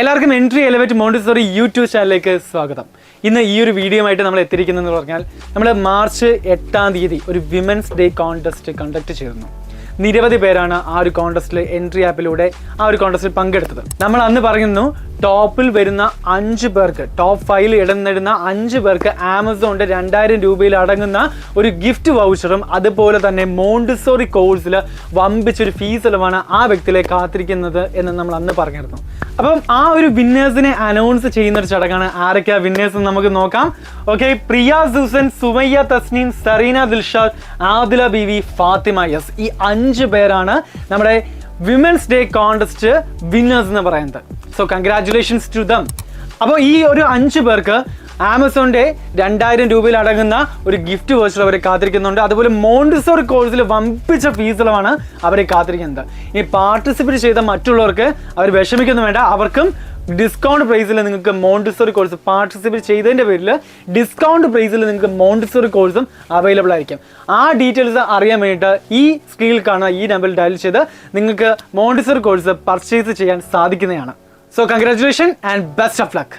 എല്ലാവർക്കും entry elevate Montessori YouTube ചാനലിലേക്ക് സ്വാഗതം. ഇന്ന് ഈ ഒരു വീഡിയോ ആയിട്ട് നമ്മൾ എത്തിയിരിക്കുന്നതെന്ന് പറഞ്ഞാൽ നമ്മൾ മാർച്ച് 8-ാം തീയതി ഒരു വിമൻസ് ഡേ കോൺടെസ്റ്റ് കണ്ടക്ട് ചെയ്തിരുന്നു. നിരവധി പേരാണ് ആ ഒരു കോൺടെസ്റ്റിൽ എൻട്രി ആപ്പിലൂടെ ആ ഒരു കോൺടെസ്റ്റിൽ പങ്കെടുത്തത്. നമ്മൾ അന്ന് പറയുന്നു ടോപ്പിൽ വരുന്ന 5 പേർക്ക്, ടോപ്പ് 5 ഇടം നേടുന്ന 5 പേർക്ക് ആമസോണിന്റെ 2000 രൂപയിൽ അടങ്ങുന്ന ഒരു ഗിഫ്റ്റ് വൗച്ചറും അതുപോലെ തന്നെ മോണ്ടിസോറി കോഴ്സിൽ വമ്പിച്ചൊരു ഫീസ് ഇളവാണ് ആ വ്യക്തിയിലെ കാത്തിരിക്കുന്നത് എന്ന് നമ്മൾ അന്ന് പറഞ്ഞിരുന്നു. അപ്പം ആ ഒരു വിന്നേഴ്സിനെ അനൗൺസ് ചെയ്യുന്ന ഒരു ചടങ്ങാണ്. ആരൊക്കെയാ വിന്നേഴ്സ് എന്ന് നമുക്ക് നോക്കാം. ഓക്കെ, പ്രിയ സുസൻ, സുമയ്യ തസ്നീം, സറീന ദിൽഷാദ്, ആദില ബീവി, ഫാത്തിമ എസ്. ഈ 5 പേരാണ് നമ്മുടെ വിമൻസ് ഡേ കോൺടെസ്റ്റ് വിന്നേഴ്സ് എന്ന് പറയുന്നത്. So congratulations to them. അപ്പോൾ ഈ ഒരു 5 പേർക്ക് ആമസോണിന്റെ 2000 രൂപയിൽ അടങ്ങുന്ന ഒരു ഗിഫ്റ്റ് വൗച്ചർ അവരെ കാത്തിരിക്കുന്നുണ്ട്. അതുപോലെ മോണ്ടിസോറി കോഴ്സിൽ വമ്പിച്ച ഫീസുകളാണ് അവരെ കാത്തിരിക്കുന്നത്. ഇനി പാർട്ടിസിപ്പേറ്റ് ചെയ്ത മറ്റുള്ളവർക്ക് അവർ വിഷമിക്കൊന്നും വേണ്ട, അവർക്കും ഡിസ്കൗണ്ട് പ്രൈസിൽ നിങ്ങൾക്ക് മോണ്ടിസോറി കോഴ്സ് പാർട്ടിസിപ്പേറ്റ് ചെയ്തതിൻ്റെ പേരിൽ ഡിസ്കൗണ്ട് പ്രൈസിൽ നിങ്ങൾക്ക് മോണ്ടിസോറി കോഴ്സും അവൈലബിൾ ആയിരിക്കും. ആ ഡീറ്റെയിൽസ് അറിയാൻ വേണ്ടിയിട്ട് ഈ സ്ക്രീനിൽ കാണുന്ന ഈ നമ്പറിൽ ഡയൽ ചെയ്ത് നിങ്ങൾക്ക് മോണ്ടിസോറി കോഴ്സ് പർച്ചേസ് ചെയ്യാൻ സാധിക്കുന്നതാണ്. So congratulation and best of luck.